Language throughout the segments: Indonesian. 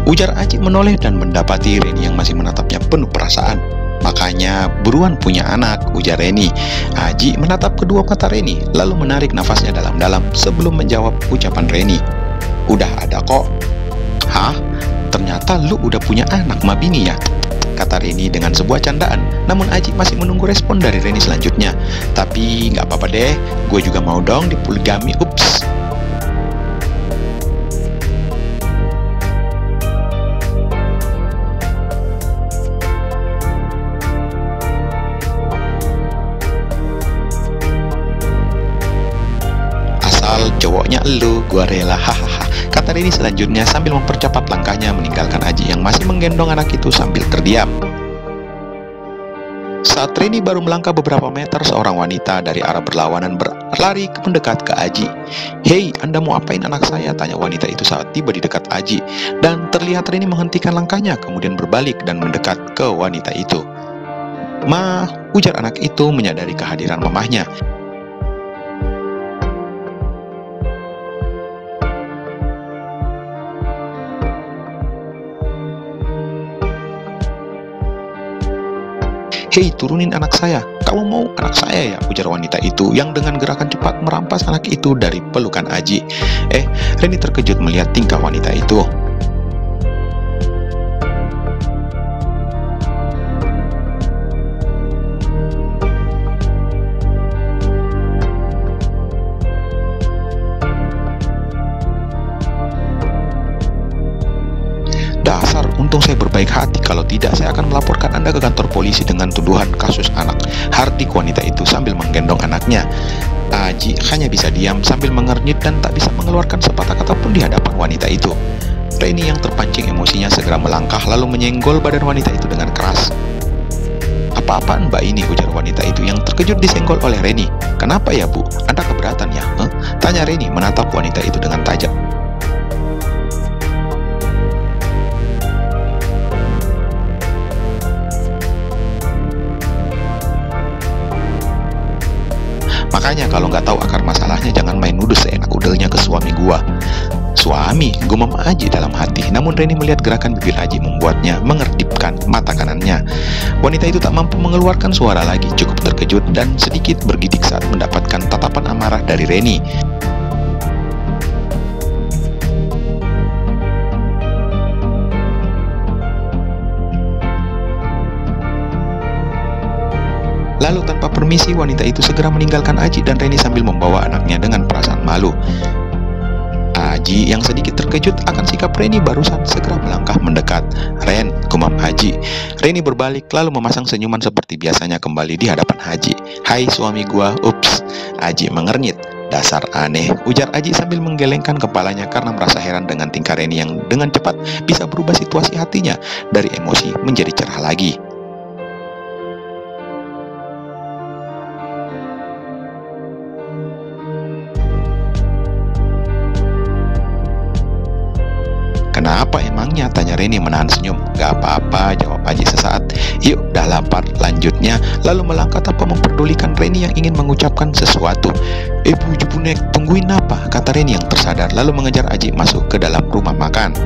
Ujar Aji menoleh dan mendapati Reni yang masih menatapnya penuh perasaan. Makanya buruan punya anak, ujar Reni. Aji menatap kedua mata Reni, lalu menarik nafasnya dalam-dalam sebelum menjawab ucapan Reni. Udah ada kok. Hah? Ternyata lu udah punya anak mabini ya? Kata Reni dengan sebuah candaan. Namun Aji masih menunggu respon dari Reni selanjutnya. Tapi nggak apa-apa deh, gue juga mau dong dipoligami. Ups. Asal cowoknya elu, gua rela, hahaha, kata Reni selanjutnya sambil mempercepat langkahnya meninggalkan Aji yang masih menggendong anak itu sambil terdiam. Saat Reni baru melangkah beberapa meter, seorang wanita dari arah berlawanan berlari mendekat ke Aji. "Hei, Anda mau apain anak saya?" tanya wanita itu saat tiba di dekat Aji. Dan terlihat Reni menghentikan langkahnya, kemudian berbalik dan mendekat ke wanita itu. "Ma," ujar anak itu menyadari kehadiran mamahnya. "Hei, turunin anak saya. Kamu mau anak saya ya?" ujar wanita itu yang dengan gerakan cepat merampas anak itu dari pelukan Aji. Reni terkejut melihat tingkah wanita itu. "Dasar, untung saya berbaik hati, kalau tidak saya akan melaporkan Anda ke kantor polisi dengan tuduhan kasus anak," hardik wanita itu sambil menggendong anaknya. Aji hanya bisa diam sambil mengernyit dan tak bisa mengeluarkan sepatah kata pun di hadapan wanita itu. Reni yang terpancing emosinya segera melangkah lalu menyenggol badan wanita itu dengan keras. "Apa-apaan mbak ini?" ujar wanita itu yang terkejut disenggol oleh Reni. "Kenapa ya bu? Anda keberatan ya?" tanya Reni menatap wanita itu dengan tajam. "Makanya kalau nggak tahu akar masalahnya jangan main nuduh seenak udelnya ke suami gua." "Suami?" gumam Aji dalam hati. Namun Reni melihat gerakan bibir Aji membuatnya mengerdipkan mata kanannya. Wanita itu tak mampu mengeluarkan suara lagi, cukup terkejut dan sedikit bergidik saat mendapatkan tatapan amarah dari Reni. Lalu tanpa permisi wanita itu segera meninggalkan Aji dan Reni sambil membawa anaknya dengan perasaan malu. Aji yang sedikit terkejut akan sikap Reni barusan segera melangkah mendekat. "Ren," gumam Aji. Reni berbalik lalu memasang senyuman seperti biasanya kembali di hadapan Aji. "Hai suami gua." "Ups," Aji mengernyit. "Dasar aneh," ujar Aji sambil menggelengkan kepalanya karena merasa heran dengan tingkah Reni yang dengan cepat bisa berubah situasi hatinya dari emosi menjadi cerah lagi. "Kenapa emangnya?" tanya Reni menahan senyum. "Gak apa-apa," jawab Aji sesaat. "Yuk, dah lapar," lanjutnya, lalu melangkah tanpa memperdulikan Reni yang ingin mengucapkan sesuatu. Bu Jubunek, tungguin apa?" kata Reni yang tersadar, lalu mengejar Aji masuk ke dalam rumah makan.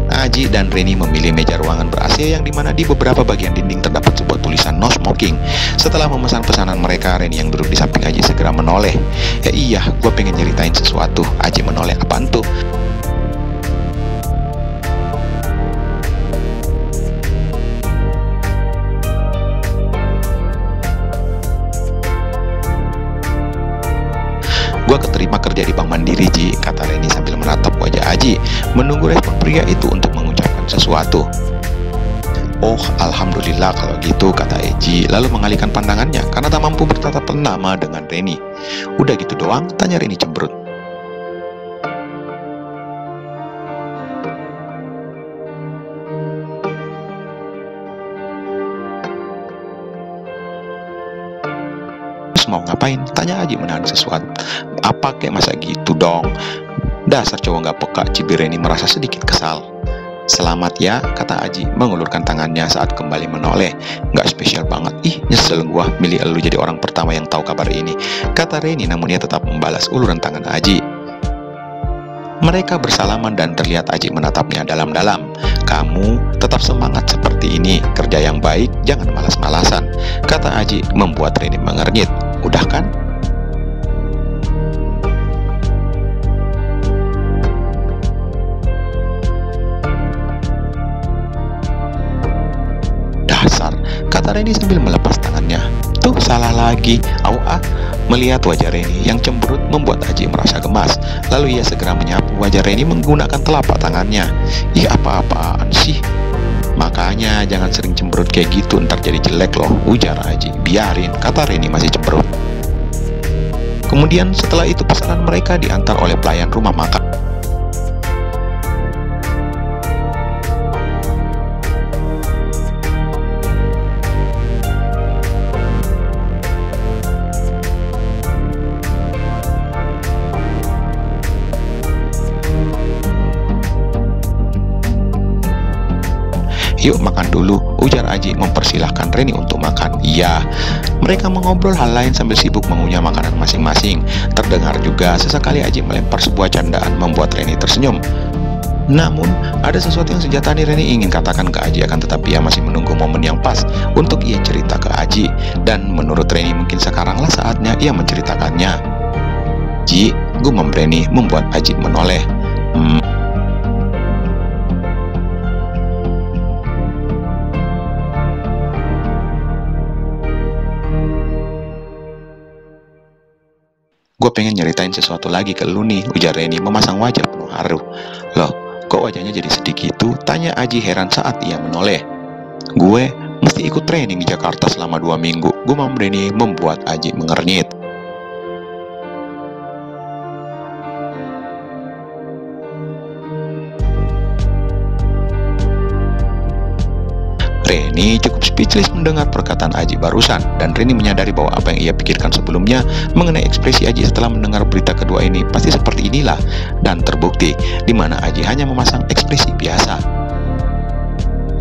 Aji dan Reni memilih meja ruangan ber-AC yang dimana di beberapa bagian dinding terdapat sebuah tulisan "No Smoking". Setelah memesan pesanan mereka, Reni yang duduk di samping Aji segera menoleh. "Iya, gue pengen nyeritain sesuatu." Aji menoleh. "Apaan tuh?" "Gua keterima kerja di Bank Mandiri, Ji," kata Reni sambil menatap wajah Aji, menunggu respon pria itu untuk mengucapkan sesuatu. "Oh, alhamdulillah kalau gitu," kata Eji, lalu mengalihkan pandangannya karena tak mampu bertatapan lama dengan Reni. "Udah gitu doang?" tanya Reni cemberut. "Mau ngapain?" tanya Aji menahan sesuatu. "Apa kek, masa gitu dong? Dasar cowok nggak peka," cibir Reni merasa sedikit kesal. "Selamat ya," kata Aji mengulurkan tangannya saat kembali menoleh. "Nggak spesial banget. Ih, nyesel gua milih elu jadi orang pertama yang tahu kabar ini," kata Reni namun ia tetap membalas uluran tangan Aji. Mereka bersalaman dan terlihat Aji menatapnya dalam-dalam. "Kamu tetap semangat seperti ini, kerja yang baik, jangan malas-malasan," kata Aji membuat Reni mengernyit. "Udah kan?" "Dasar," kata Reni sambil melepas tangannya. "Tuh salah lagi, ah." Melihat wajah Reni yang cemberut membuat Aji merasa gemas. Lalu ia segera menyapu wajah Reni menggunakan telapak tangannya. "Ih, apa-apaan sih? Makanya jangan sering cemberut kayak gitu, ntar jadi jelek loh," ujar Aji. "Biarin," kata Reni masih cemberut. Kemudian setelah itu pesanan mereka diantar oleh pelayan rumah makan. "Yuk makan dulu," ujar Aji mempersilahkan Reni untuk makan. "Iya." Mereka mengobrol hal lain sambil sibuk mengunyah makanan masing-masing. Terdengar juga sesekali Aji melempar sebuah candaan membuat Reni tersenyum. Namun, ada sesuatu yang sejak tadi Reni ingin katakan ke Aji, akan tetapi ia masih menunggu momen yang pas untuk ia cerita ke Aji. Dan menurut Reni mungkin sekaranglah saatnya ia menceritakannya. "Ji," gumam Reni membuat Aji menoleh. "Gue pengen nyeritain sesuatu lagi ke lu nih," ujar Reni memasang wajah penuh haru. "Loh, kok wajahnya jadi sedih gitu?" tanya Aji heran saat ia menoleh. "Gue mesti ikut training di Jakarta selama 2 minggu, gumam Reni membuat Aji mengernyit. Reni cukup speechless mendengar perkataan Aji barusan, dan Reni menyadari bahwa apa yang ia pikirkan sebelumnya mengenai ekspresi Aji setelah mendengar berita kedua ini pasti seperti inilah, dan terbukti di mana Aji hanya memasang ekspresi biasa.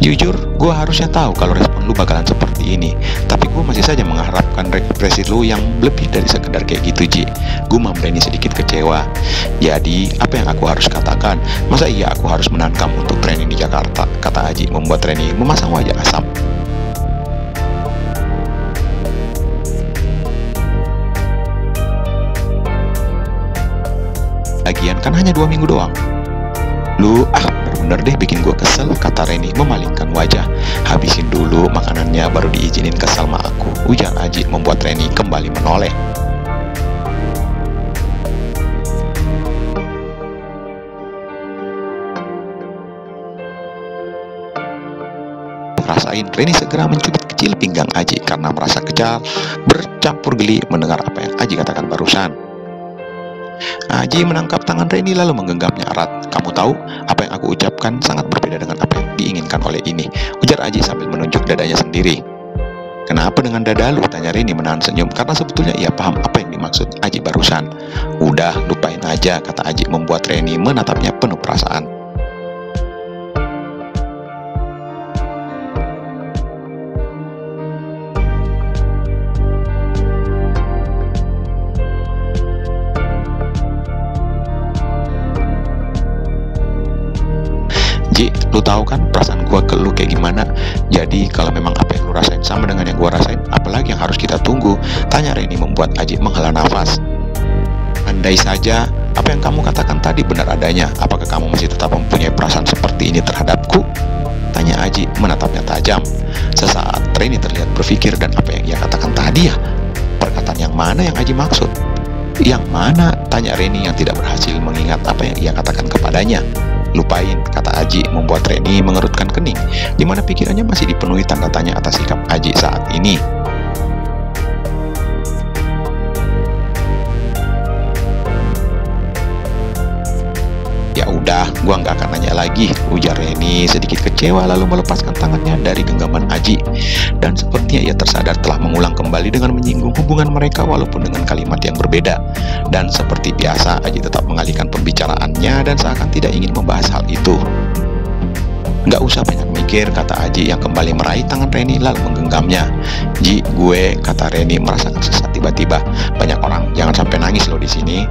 "Jujur, gue harusnya tahu kalau respon lu bakalan seperti ini, tapi gue masih saja mengharapkan ekspresi lu yang lebih dari sekedar kayak gitu, Ji," gumam Reni sedikit kecewa. "Jadi, apa yang aku harus katakan? Masa iya aku harus menahan kamu untuk training di Jakarta?" kata Aji membuat Reni memasang wajah asam. "Lagian kan hanya 2 minggu doang." "Lu bener-bener deh bikin gue kesel," kata Reni memalingkan wajah. "Habisin dulu makanannya baru diizinin kesel sama aku," ujar Aji membuat Reni kembali menoleh. Rasain, Reni segera mencubit kecil pinggang Aji karena merasa kejal bercampur geli mendengar apa yang Aji katakan barusan. Aji menangkap tangan Reni lalu menggenggamnya erat. "Kamu tahu, apa yang aku ucapkan sangat berbeda dengan apa yang diinginkan oleh ini," ujar Aji sambil menunjuk dadanya sendiri. "Kenapa dengan dada lu?" tanya Reni menahan senyum karena sebetulnya ia paham apa yang dimaksud Aji barusan. "Udah, lupain aja," kata Aji membuat Reni menatapnya penuh perasaan. "Ji, lu tahu kan perasaan gua ke lu kayak gimana? Jadi kalau memang apa yang lu rasain sama dengan yang gua rasain, apalagi yang harus kita tunggu?" tanya Reni membuat Aji menghela nafas. "Andai saja apa yang kamu katakan tadi benar adanya, apakah kamu masih tetap mempunyai perasaan seperti ini terhadapku?" tanya Aji menatapnya tajam. Sesaat Reni terlihat berpikir, dan apa yang ia katakan tadi ya? Perkataan yang mana yang Aji maksud? "Yang mana?" tanya Reni yang tidak berhasil mengingat apa yang ia katakan kepadanya. "Lupain," kata Aji membuat Reni mengerutkan kening, di mana pikirannya masih dipenuhi tanda tanya atas sikap Aji saat ini. "Ya udah, gua nggak akan nanya lagi," ujar Reni sedikit kecewa lalu melepaskan tangannya dari genggaman Aji. Dan sepertinya ia tersadar telah mengulang kembali dengan menyinggung hubungan mereka walaupun dengan kalimat yang berbeda. Dan seperti biasa, Aji tetap mengalihkan pembicaraannya dan seakan tidak ingin membahas hal itu. "Nggak usah banyak mikir," kata Aji yang kembali meraih tangan Reni lalu menggenggamnya. "Ji, gue," kata Reni merasakan sesak tiba-tiba. "Banyak orang, jangan sampai nangis lo di sini."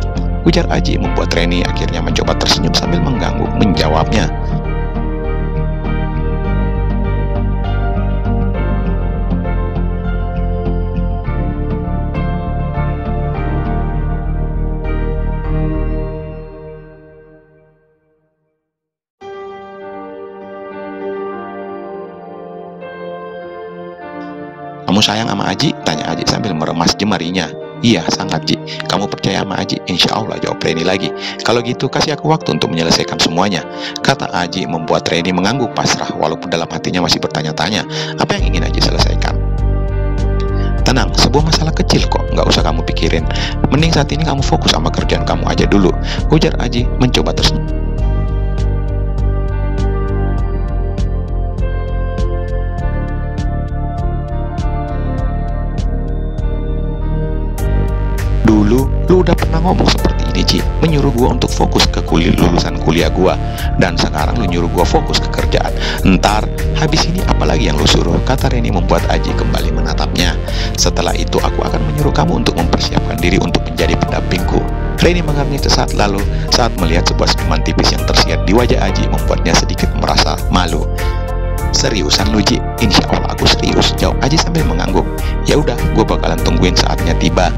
ujar Aji membuat Reni akhirnya mencoba tersenyum sambil mengangguk menjawabnya. Kamu sayang sama Aji? Tanya Aji sambil meremas jemarinya. Iya, sangat Ji. Kamu percaya sama Aji? Insya Allah, jawab Reni lagi. Kalau gitu, kasih aku waktu untuk menyelesaikan semuanya, kata Aji membuat Reni mengangguk pasrah walaupun dalam hatinya masih bertanya-tanya apa yang ingin Aji selesaikan. Tenang, sebuah masalah kecil kok, nggak usah kamu pikirin. Mending saat ini kamu fokus sama kerjaan kamu aja dulu, ujar Aji mencoba tersenyum. Dulu, lu udah pernah ngomong seperti ini, Ci. Menyuruh gua untuk fokus ke lulusan kuliah gua. Dan sekarang lu nyuruh gua fokus ke kerjaan. Ntar, habis ini apalagi yang lu suruh? Kata Reni membuat Aji kembali menatapnya. Setelah itu, aku akan menyuruh kamu untuk mempersiapkan diri untuk menjadi pendampingku. Reni mengernyit sesaat lalu saat melihat sebuah senyuman tipis yang tersirat di wajah Aji membuatnya sedikit merasa malu. Seriusan lu, Ji? Insya Allah aku serius, jawab Aji sambil mengangguk. Ya udah, gua bakalan tungguin saatnya tiba.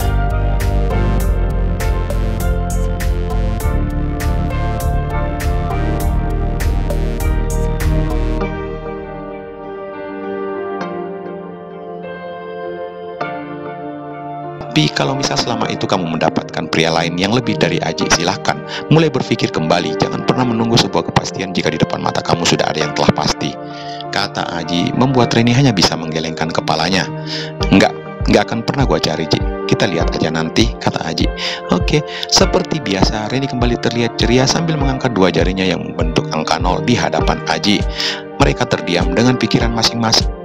Tapi kalau misal selama itu kamu mendapatkan pria lain yang lebih dari Aji, silahkan mulai berpikir kembali. Jangan pernah menunggu sebuah kepastian jika di depan mata kamu sudah ada yang telah pasti, kata Aji membuat Reni hanya bisa menggelengkan kepalanya. Enggak akan pernah gua cari, Ji. Kita lihat aja nanti, kata Aji. Oke, seperti biasa Reni kembali terlihat ceria sambil mengangkat dua jarinya yang membentuk angka 0 di hadapan Aji. Mereka terdiam dengan pikiran masing-masing.